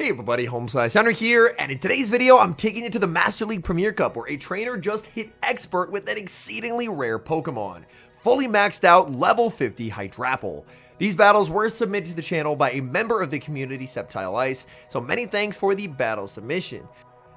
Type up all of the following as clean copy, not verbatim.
Hey everybody, HomeSliceHenry here, and in today's video, I'm taking you to the Master League Premier Cup where a trainer just hit Expert with an exceedingly rare Pokemon, fully maxed out level 50 Hydrapple. These battles were submitted to the channel by a member of the community, Septile Ice, so many thanks for the battle submission.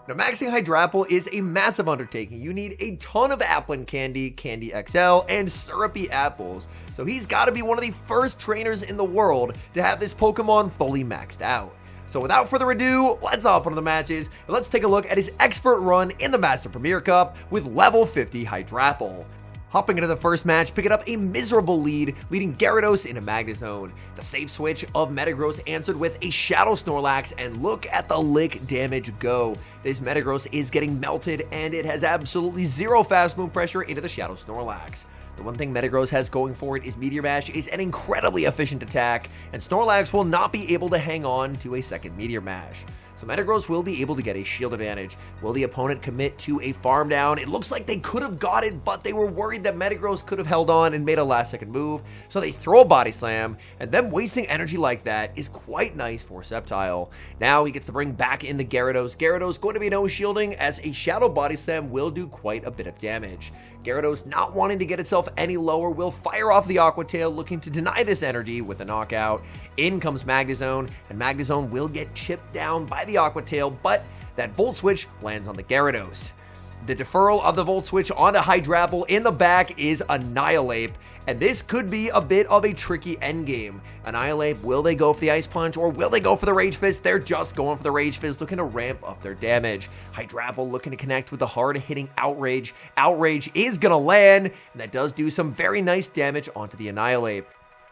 Now, maxing Hydrapple is a massive undertaking. You need a ton of Applin Candy, Candy XL, and syrupy apples, so he's got to be one of the first trainers in the world to have this Pokemon fully maxed out. So without further ado, let's hop into the matches, and let's take a look at his expert run in the Master Premier Cup with level 50 Hydrapple. Hopping into the first match, picking up a miserable lead, leading Gyarados into Magnezone. The safe switch of Metagross answered with a Shadow Snorlax, and look at the lick damage go. This Metagross is getting melted, and it has absolutely zero fast move pressure into the Shadow Snorlax. The one thing Metagross has going for it is Meteor Mash is an incredibly efficient attack, and Snorlax will not be able to hang on to a second Meteor Mash. So Metagross will be able to get a shield advantage. Will the opponent commit to a farm down? It looks like they could have got it, but they were worried that Metagross could have held on and made a last second move, so they throw a body slam, and them wasting energy like that is quite nice for Septile. Now he gets to bring back in the Gyarados. Gyarados going to be no shielding, as a shadow body slam will do quite a bit of damage. Gyarados, not wanting to get itself any lower, will fire off the Aqua Tail, looking to deny this energy with a knockout. In comes Magnezone, and Magnezone will get chipped down by the Aqua Tail, but that Volt Switch lands on the Gyarados. The deferral of the Volt Switch onto Hydrapple in the back is Annihilate, and this could be a bit of a tricky endgame. Annihilate, will they go for the Ice Punch or will they go for the Rage Fist? They're just going for the Rage Fist, looking to ramp up their damage. Hydrapple looking to connect with the hard-hitting Outrage. Outrage is going to land, and that does do some very nice damage onto the Annihilate.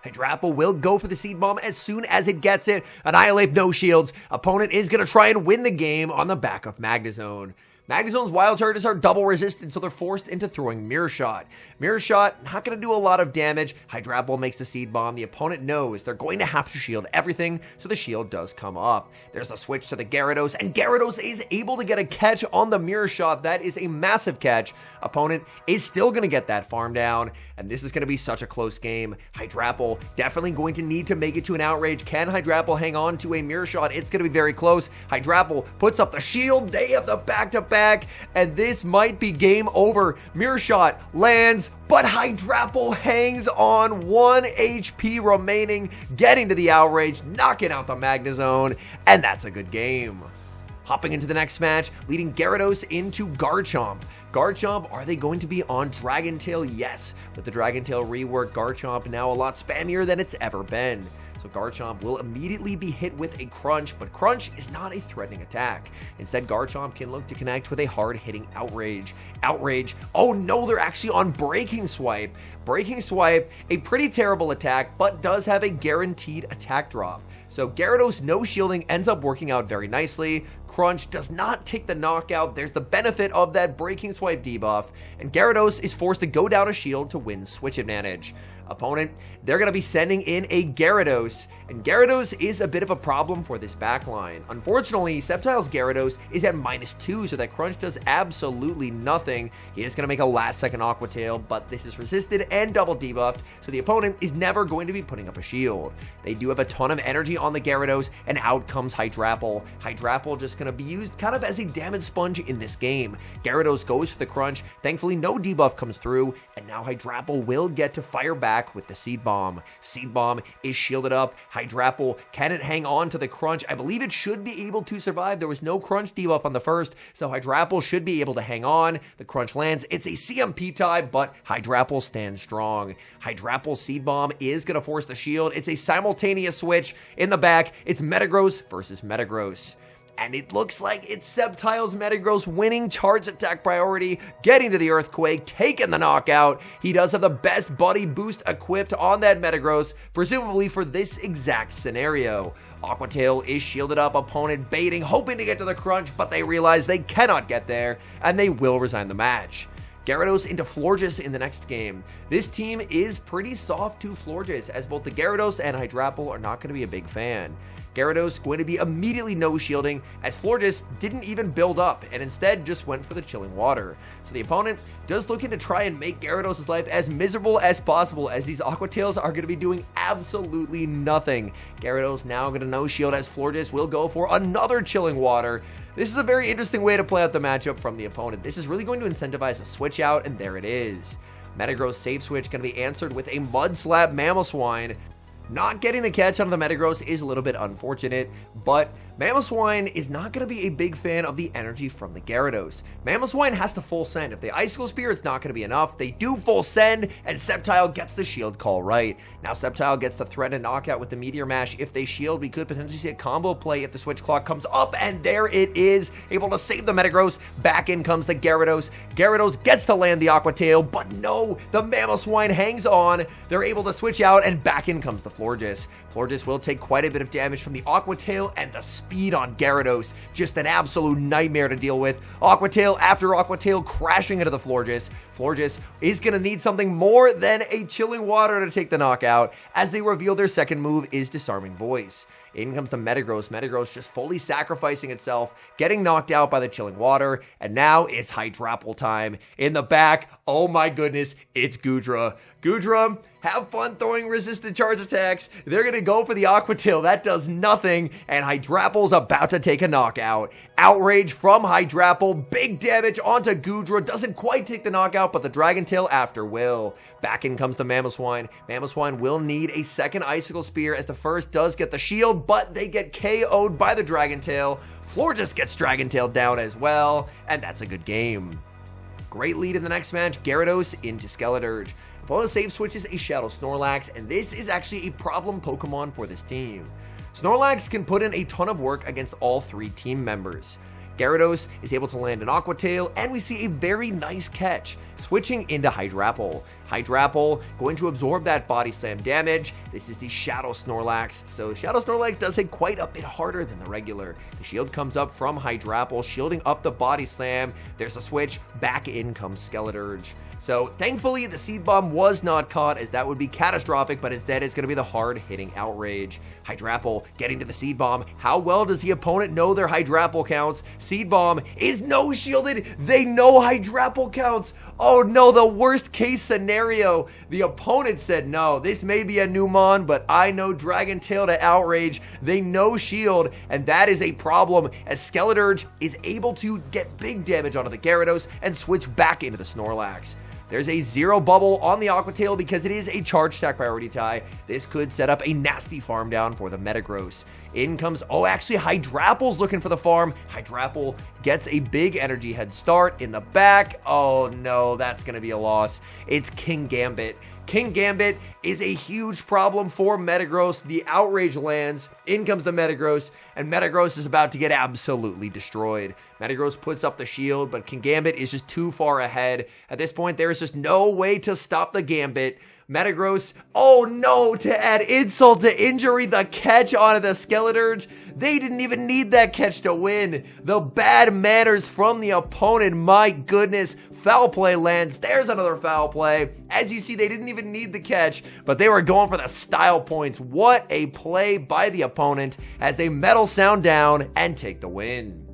Hydrapple will go for the Seed Bomb as soon as it gets it. Annihilate, no shields. Opponent is going to try and win the game on the back of Magnezone. Magnezone's wild charges are double resistant, so they're forced into throwing Mirror Shot. Mirror Shot, not going to do a lot of damage. Hydrapple makes the Seed Bomb. The opponent knows they're going to have to shield everything, so the shield does come up. There's the switch to the Gyarados, and Gyarados is able to get a catch on the Mirror Shot. That is a massive catch. Opponent is still going to get that farm down, and this is going to be such a close game. Hydrapple definitely going to need to make it to an Outrage. Can Hydrapple hang on to a Mirror Shot? It's going to be very close. Hydrapple puts up the shield. They have the back-to-back. And this might be game over. Mirror Shot lands, but Hydrapple hangs on. 1 HP remaining, getting to the Outrage, knocking out the Magnezone, and that's a good game. Hopping into the next match, leading Gyarados into Garchomp. Garchomp, are they going to be on Dragon Tail? Yes. With the Dragon Tail rework, Garchomp now a lot spammier than it's ever been. So Garchomp will immediately be hit with a Crunch, but Crunch is not a threatening attack. Instead, Garchomp can look to connect with a hard-hitting Outrage. Outrage, oh no, they're actually on Breaking Swipe. Breaking Swipe, a pretty terrible attack, but does have a guaranteed attack drop. So Gyarados no shielding ends up working out very nicely. Crunch does not take the knockout. There's the benefit of that Breaking Swipe debuff, and Gyarados is forced to go down a shield to win switch advantage. Opponent, they're going to be sending in a Gyarados, and Gyarados is a bit of a problem for this backline. Unfortunately, Septile's Gyarados is at -2, so that Crunch does absolutely nothing. He is going to make a last-second Aqua Tail, but this is resisted and double debuffed, so the opponent is never going to be putting up a shield. They do have a ton of energy on the Gyarados, and out comes Hydrapple. Hydrapple just going to be used kind of as a damage sponge in this game. Gyarados goes for the Crunch. Thankfully, no debuff comes through, and now Hydrapple will get to fire back with the Seed Bomb. Seed Bomb is shielded up. Hydrapple, can it hang on to the Crunch? I believe it should be able to survive. There was no Crunch debuff on the first, so Hydrapple should be able to hang on. The Crunch lands. It's a CMP tie, but Hydrapple stands strong. Hydrapple Seed Bomb is going to force the shield. It's a simultaneous switch. In the back, it's Metagross versus Metagross. And it looks like it's Septile's Metagross winning charge attack priority, getting to the Earthquake, taking the knockout. He does have the best buddy boost equipped on that Metagross, presumably for this exact scenario. Aqua Tail is shielded up, opponent baiting, hoping to get to the Crunch, but they realize they cannot get there, and they will resign the match. Gyarados into Florges in the next game. This team is pretty soft to Florges, as both the Gyarados and Hydrapple are not going to be a big fan. Gyarados going to be immediately no shielding, as Florges didn't even build up and instead just went for the chilling water. So the opponent just looking to try and make Gyarados' life as miserable as possible, as these Aqua Tails are going to be doing absolutely nothing. Gyarados now going to no shield, as Florges will go for another chilling water. This is a very interesting way to play out the matchup from the opponent. This is really going to incentivize a switch out, and there it is. Metagross safe switch going to be answered with a Mud Slap Mamoswine. Not getting the catch on the Metagross is a little bit unfortunate, but Mamoswine is not going to be a big fan of the energy from the Gyarados. Mamoswine has to full send. If they Icicle Spear, it's not going to be enough. They do full send, and Sceptile gets the shield call right. Now Sceptile gets the threat and knockout with the Meteor Mash. If they shield, we could potentially see a combo play if the switch clock comes up, and there it is. Able to save the Metagross. Back in comes the Gyarados. Gyarados gets to land the Aqua Tail, but no, the Mamoswine hangs on. They're able to switch out, and back in comes the Florges. Florges will take quite a bit of damage from the Aqua Tail, and the speed on Gyarados, just an absolute nightmare to deal with. Aqua Tail after Aqua Tail crashing into the Florges. Florges is going to need something more than a chilling water to take the knockout, as they reveal their second move is Disarming Voice. In comes the Metagross. Metagross just fully sacrificing itself, getting knocked out by the chilling water, and now it's Hydrapple time. In the back, oh my goodness, it's Goodra. Goodra, have fun throwing resistant charge attacks. They're going to go for the Aqua Tail. That does nothing, and Hydrapple's about to take a knockout. Outrage from Hydrapple. Big damage onto Goodra. Doesn't quite take the knockout, but the Dragon Tail after will. Back in comes the Mamoswine. Mamoswine will need a second Icicle Spear, as the first does get the shield, but they get KO'd by the Dragon Tail. Florges gets Dragon Tail down as well, and that's a good game. Great lead in the next match. Gyarados into Skeleturge. Opponent save switches a Shadow Snorlax, and this is actually a problem Pokemon for this team. Snorlax can put in a ton of work against all three team members. Gyarados is able to land an Aqua Tail, and we see a very nice catch, switching into Hydrapple. Hydrapple going to absorb that Body Slam damage. This is the Shadow Snorlax, so Shadow Snorlax does hit quite a bit harder than the regular. The shield comes up from Hydrapple, shielding up the Body Slam. There's a switch, back in comes Skeleturge. So thankfully the Seed Bomb was not caught, as that would be catastrophic, but instead it's going to be the hard-hitting Outrage. Hydrapple getting to the Seed Bomb. How well does the opponent know their Hydrapple counts? Seed Bomb is no shielded. They know Hydrapple counts. Oh no, the worst case scenario. The opponent said, no, this may be a new Mon, but I know Dragon Tail to Outrage. They know shield, and that is a problem, as Skeleturge is able to get big damage onto the Gyarados and switch back into the Snorlax. There's a zero bubble on the Aqua Tail because it is a charge attack priority tie. This could set up a nasty farm down for the Metagross. In comes, actually Hydrapple's looking for the farm. Hydrapple gets a big energy head start in the back. Oh no, that's going to be a loss. It's Kingambit. Kingambit is a huge problem for Metagross. The Outrage lands, in comes the Metagross, and Metagross is about to get absolutely destroyed. Metagross puts up the shield, but Kingambit is just too far ahead. At this point, there is just no way to stop the Gambit. Metagross, oh no, to add insult to injury, the catch onto the Skeleturge. They didn't even need that catch to win. The bad manners from the opponent, my goodness. Foul play lands, there's another foul play. As you see, they didn't even need the catch, but they were going for the style points. What a play by the opponent, as they Metal Sound down and take the win.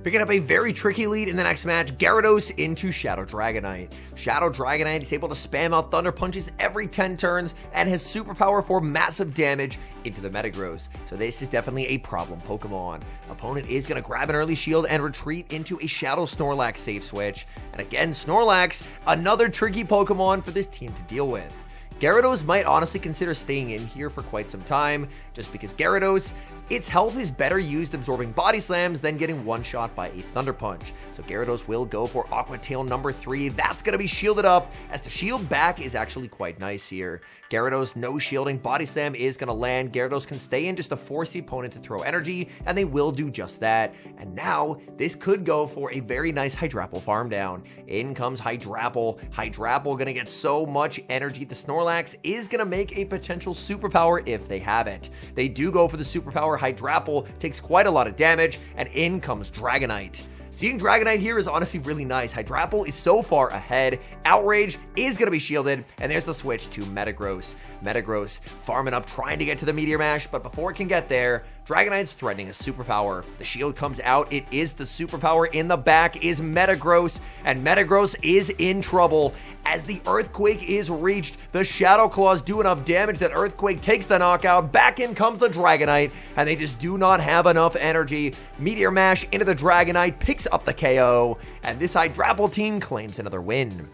Picking up a very tricky lead in the next match, Gyarados into Shadow Dragonite. Shadow Dragonite is able to spam out Thunder Punches every 10 turns and has superpower for massive damage into the Metagross. So this is definitely a problem Pokemon. Opponent is going to grab an early shield and retreat into a Shadow Snorlax safe switch. And again, Snorlax, another tricky Pokemon for this team to deal with. Gyarados might honestly consider staying in here for quite some time, just because Gyarados, its health is better used absorbing Body Slams than getting one-shot by a Thunder Punch. So Gyarados will go for Aqua Tail number 3. That's going to be shielded up, as the shield back is actually quite nice here. Gyarados, no shielding. Body Slam is going to land. Gyarados can stay in just to force the opponent to throw energy, and they will do just that. And now, this could go for a very nice Hydrapple farm down. In comes Hydrapple. Hydrapple going to get so much energy. The Snorlax is going to make a potential superpower if they have it. They do go for the superpower. Hydrapple takes quite a lot of damage, and in comes Dragonite. Seeing Dragonite here is honestly really nice. Hydrapple is so far ahead. Outrage is going to be shielded, and there's the switch to Metagross. Metagross farming up, trying to get to the Meteor Mash, but before it can get there, Dragonite's threatening a superpower. The shield comes out. It is the superpower. In the back is Metagross, and Metagross is in trouble. As the Earthquake is reached, the Shadow Claws do enough damage that Earthquake takes the knockout. Back in comes the Dragonite, and they just do not have enough energy. Meteor Mash into the Dragonite, picks up the KO, and this Hydrapple team claims another win.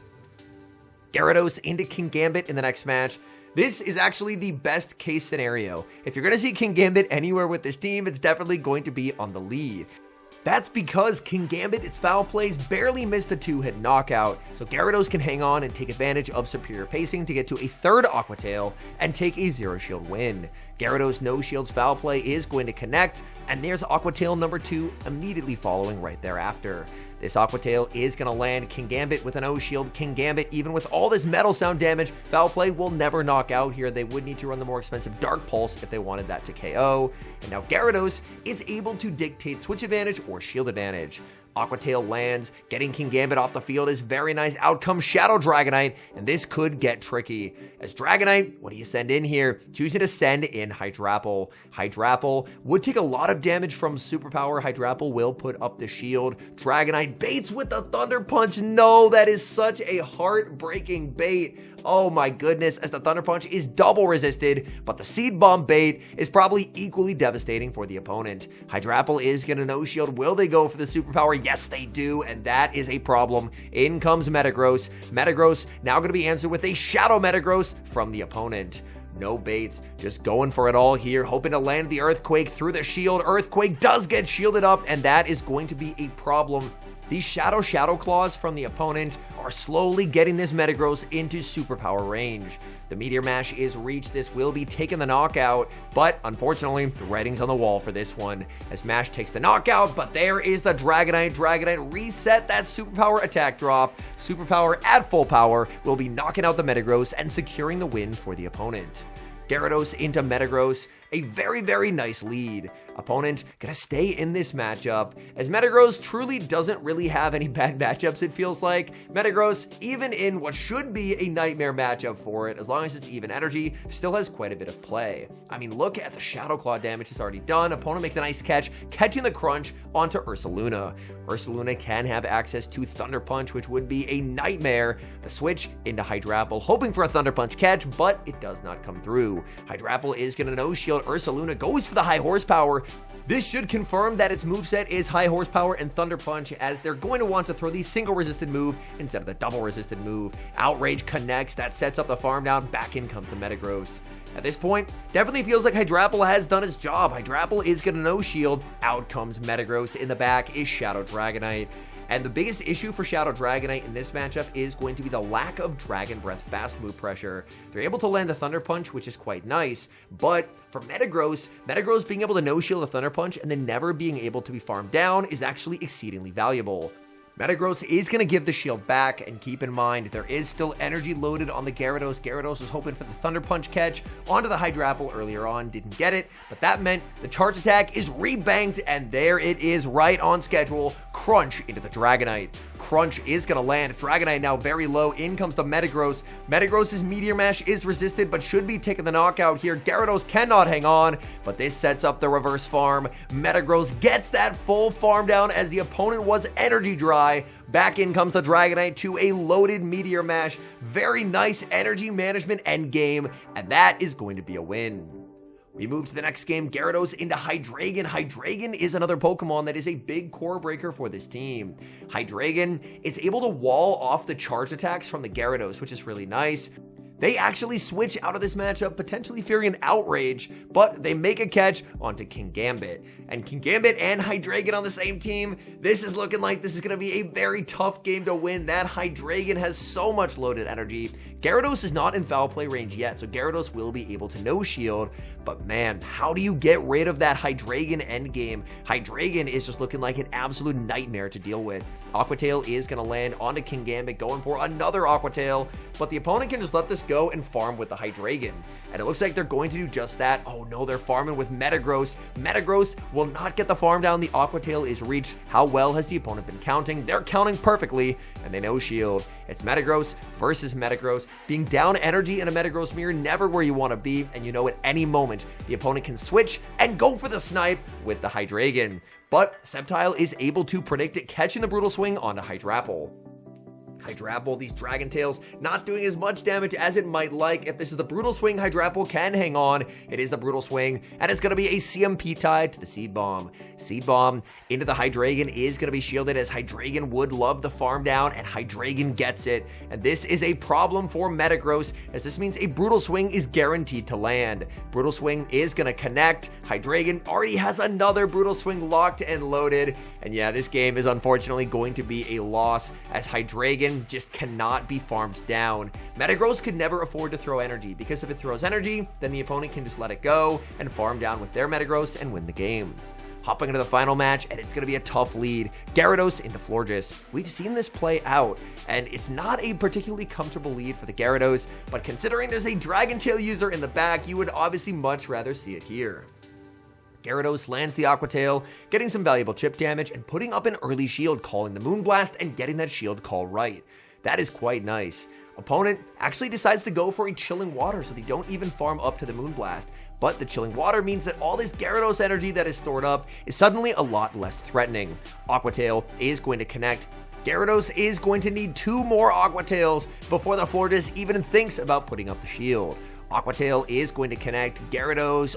Gyarados into Kingambit in the next match. This is actually the best case scenario. If you're going to see Kingambit anywhere with this team, it's definitely going to be on the lead. That's because Kingambit, its foul plays, barely missed a 2-hit knockout, so Gyarados can hang on and take advantage of superior pacing to get to a third Aqua Tail and take a 0-shield win. Gyarados' no shields foul play is going to connect, and there's Aqua Tail number 2 immediately following right thereafter. This Aqua Tail is going to land Kingambit with an O-Shield. Kingambit, even with all this Metal Sound damage, Foul Play will never knock out here. They would need to run the more expensive Dark Pulse if they wanted that to KO. And now Gyarados is able to dictate Switch Advantage or Shield Advantage. Aqua Tail lands, getting Kingambit off the field is very nice. Out comes Shadow Dragonite, and this could get tricky. As Dragonite, what do you send in here? Choosing to send in Hydrapple. Hydrapple would take a lot of damage from Superpower. Hydrapple will put up the shield. Dragonite baits with the Thunder Punch. No, that is such a heartbreaking bait. Oh my goodness, as the Thunder Punch is double resisted, but the Seed Bomb bait is probably equally devastating for the opponent. Hydrapple is going to no-shield. Will they go for the Superpower? Yes, they do, and that is a problem. In comes Metagross. Metagross now going to be answered with a Shadow Metagross from the opponent. No baits, just going for it all here, hoping to land the Earthquake through the shield. Earthquake does get shielded up, and that is going to be a problem. These Shadow Claws from the opponent are slowly getting this Metagross into superpower range. The Meteor Mash is reached. This will be taking the knockout, but unfortunately, the writing's on the wall for this one. As Mash takes the knockout, but there is the Dragonite. Dragonite reset that superpower attack drop. Superpower at full power will be knocking out the Metagross and securing the win for the opponent. Gyarados into Metagross, a very, very nice lead. Opponent gonna stay in this matchup, as Metagross truly doesn't really have any bad matchups, it feels like. Metagross, even in what should be a nightmare matchup for it, as long as it's even energy, still has quite a bit of play. I mean, look at the Shadow Claw damage it's already done. Opponent makes a nice catch, catching the crunch onto Ursaluna. Ursaluna can have access to Thunder Punch, which would be a nightmare. The switch into Hydrapple, hoping for a Thunder Punch catch, but it does not come through. Hydrapple is gonna no-shield. Ursaluna goes for the high horsepower. This should confirm that its moveset is high horsepower and Thunder Punch, as they're going to want to throw the single resisted move instead of the double resisted move. Outrage connects, that sets up the farm down. Back in comes the Metagross. At this point, definitely feels like Hydrapple has done its job. Hydrapple is going to no-shield. Out comes Metagross. In the back is Shadow Dragonite. And the biggest issue for Shadow Dragonite in this matchup is going to be the lack of Dragon Breath fast move pressure. They're able to land the Thunder Punch, which is quite nice, but for Metagross being able to no-shield a Thunder Punch and then never being able to be farmed down is actually exceedingly valuable. Metagross is going to give the shield back, and keep in mind, there is still energy loaded on the Gyarados. Gyarados was hoping for the Thunder Punch catch onto the Hydrapple earlier on, didn't get it, but that meant the charge attack is rebanked, and there it is, right on schedule. Crunch into the Dragonite. Crunch is going to land. Dragonite now very low. In comes the Metagross. Metagross's Meteor Mash is resisted, but should be taking the knockout here. Gyarados cannot hang on, but this sets up the reverse farm. Metagross gets that full farm down as the opponent was energy dry. Back in comes the Dragonite to a loaded Meteor Mash. Very nice energy management endgame, and that is going to be a win. We move to the next game, Gyarados into Hydreigon. Hydreigon is another Pokemon that is a big core breaker for this team. Hydreigon is able to wall off the charge attacks from the Gyarados, which is really nice. They actually switch out of this matchup, potentially fearing an Outrage, but they make a catch onto Kingambit. And Kingambit and Hydreigon on the same team, this is looking like this is going to be a very tough game to win. That Hydreigon has so much loaded energy. Gyarados is not in foul play range yet, so Gyarados will be able to no-shield. But man, how do you get rid of that Hydreigon endgame? Hydreigon is just looking like an absolute nightmare to deal with. Aqua Tail is going to land onto Kingambit, going for another Aqua Tail, but the opponent can just let this go and farm with the Hydreigon. And it looks like they're going to do just that. Oh no, they're farming with Metagross. Metagross will not get the farm down. The Aqua Tail is reached. How well has the opponent been counting? They're counting perfectly, and they no-shield. It's Metagross versus Metagross. Being down energy in a Metagross mirror, never where you want to be, and you know at any moment the opponent can switch and go for the snipe with the Hydreigon. But Sceptile is able to predict it, catching the Brutal Swing onto Hydrapple. Hydrapple, these Dragon Tails, not doing as much damage as it might like. If this is the Brutal Swing, Hydrapple can hang on. It is the Brutal Swing, and it's going to be a CMP tie to the Seed Bomb. Seed Bomb into the Hydreigon is going to be shielded, as Hydreigon would love the farm down, and Hydreigon gets it. And this is a problem for Metagross, as this means a Brutal Swing is guaranteed to land. Brutal Swing is going to connect. Hydreigon already has another Brutal Swing locked and loaded. And yeah, this game is unfortunately going to be a loss, as Hydreigon just cannot be farmed down. Metagross could never afford to throw energy, because if it throws energy, then the opponent can just let it go and farm down with their Metagross and win the game. Hopping into the final match, and it's going to be a tough lead. Gyarados into Florges. We've seen this play out, and it's not a particularly comfortable lead for the Gyarados, but considering there's a Dragon Tail user in the back, you would obviously much rather see it here. Gyarados lands the Aqua Tail, getting some valuable chip damage and putting up an early shield, calling the Moonblast and getting that shield call right. That is quite nice. Opponent actually decides to go for a Chilling Water, so they don't even farm up to the Moonblast. But the Chilling Water means that all this Gyarados energy that is stored up is suddenly a lot less threatening. Aqua Tail is going to connect. Gyarados is going to need 2 more Aqua Tails before the Florges even thinks about putting up the shield. Aqua Tail is going to connect. Gyarados,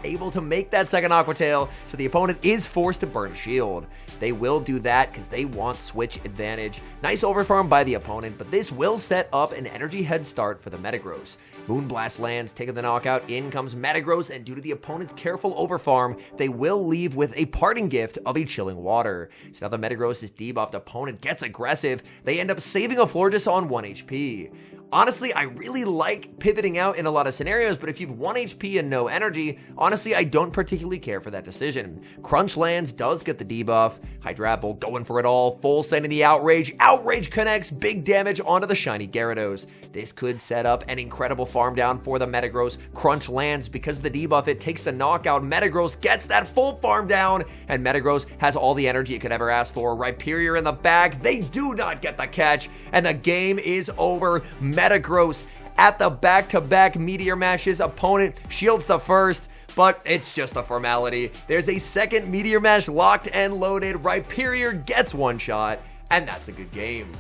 able to make that second Aqua Tail, so the opponent is forced to burn shield. They will do that because they want switch advantage. Nice overfarm by the opponent, but this will set up an energy head start for the Metagross. Moonblast lands, taking the knockout. In comes Metagross, and due to the opponent's careful overfarm, they will leave with a parting gift of a Chilling Water. So now the Metagross is debuffed. Opponent gets aggressive. They end up saving a Florges on 1 HP. Honestly, I really like pivoting out in a lot of scenarios, but if you've 1 HP and no energy, honestly, I don't particularly care for that decision. Crunch lands, does get the debuff. Hydrapple going for it all, full sending the Outrage. Outrage connects, big damage onto the shiny Gyarados. This could set up an incredible farm down for the Metagross. Crunch lands because of the debuff, it takes the knockout. Metagross gets that full farm down, and Metagross has all the energy it could ever ask for. Rhyperior in the back, they do not get the catch, and the game is over. Metagross at the back-to-back Meteor Mashes. Opponent shields the first, but it's just a formality. There's a second Meteor Mash locked and loaded. Rhyperior gets 1 shot, and that's a good game.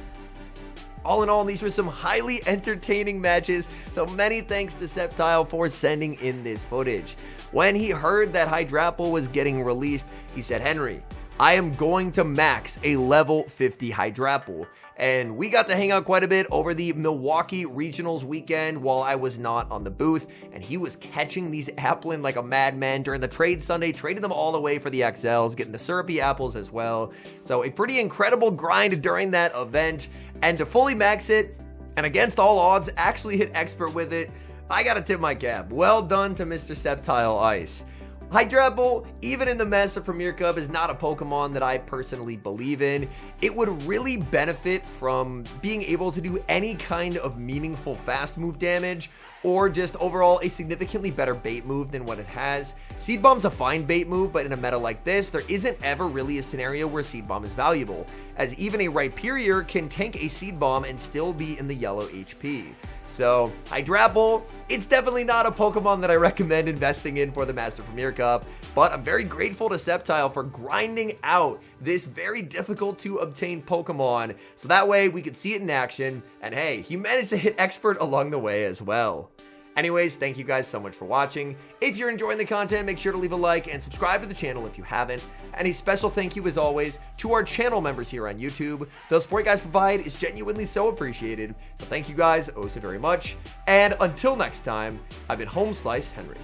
All in all, these were some highly entertaining matches, so many thanks to Sceptile for sending in this footage. When he heard that Hydrapple was getting released, he said, "Henry, I am going to max a level 50 Hydrapple." And we got to hang out quite a bit over the Milwaukee Regionals weekend while I was not on the booth, and he was catching these Applin like a madman during the trade Sunday, trading them all away for the XLs, getting the syrupy apples as well. So a pretty incredible grind during that event, and to fully max it, and against all odds, actually hit expert with it, I gotta tip my cap. Well done to Mr. Sceptile Ice. Hydrapple, even in the Master Premier Cup, is not a Pokemon that I personally believe in. It would really benefit from being able to do any kind of meaningful fast move damage, or just overall a significantly better bait move than what it has. Seed Bomb's a fine bait move, but in a meta like this, there isn't ever really a scenario where Seed Bomb is valuable, as even a Rhyperior can tank a Seed Bomb and still be in the yellow HP. So, Hydrapple, it's definitely not a Pokemon that I recommend investing in for the Master Premier Cup, but I'm very grateful to Sceptile for grinding out this very difficult to obtain Pokemon, so that way we could see it in action, and hey, he managed to hit expert along the way as well. Anyways, thank you guys so much for watching. If you're enjoying the content, make sure to leave a like and subscribe to the channel if you haven't. And a special thank you, as always, to our channel members here on YouTube. The support you guys provide is genuinely so appreciated. So thank you guys oh so very much. And until next time, I've been HomeSliceHenry.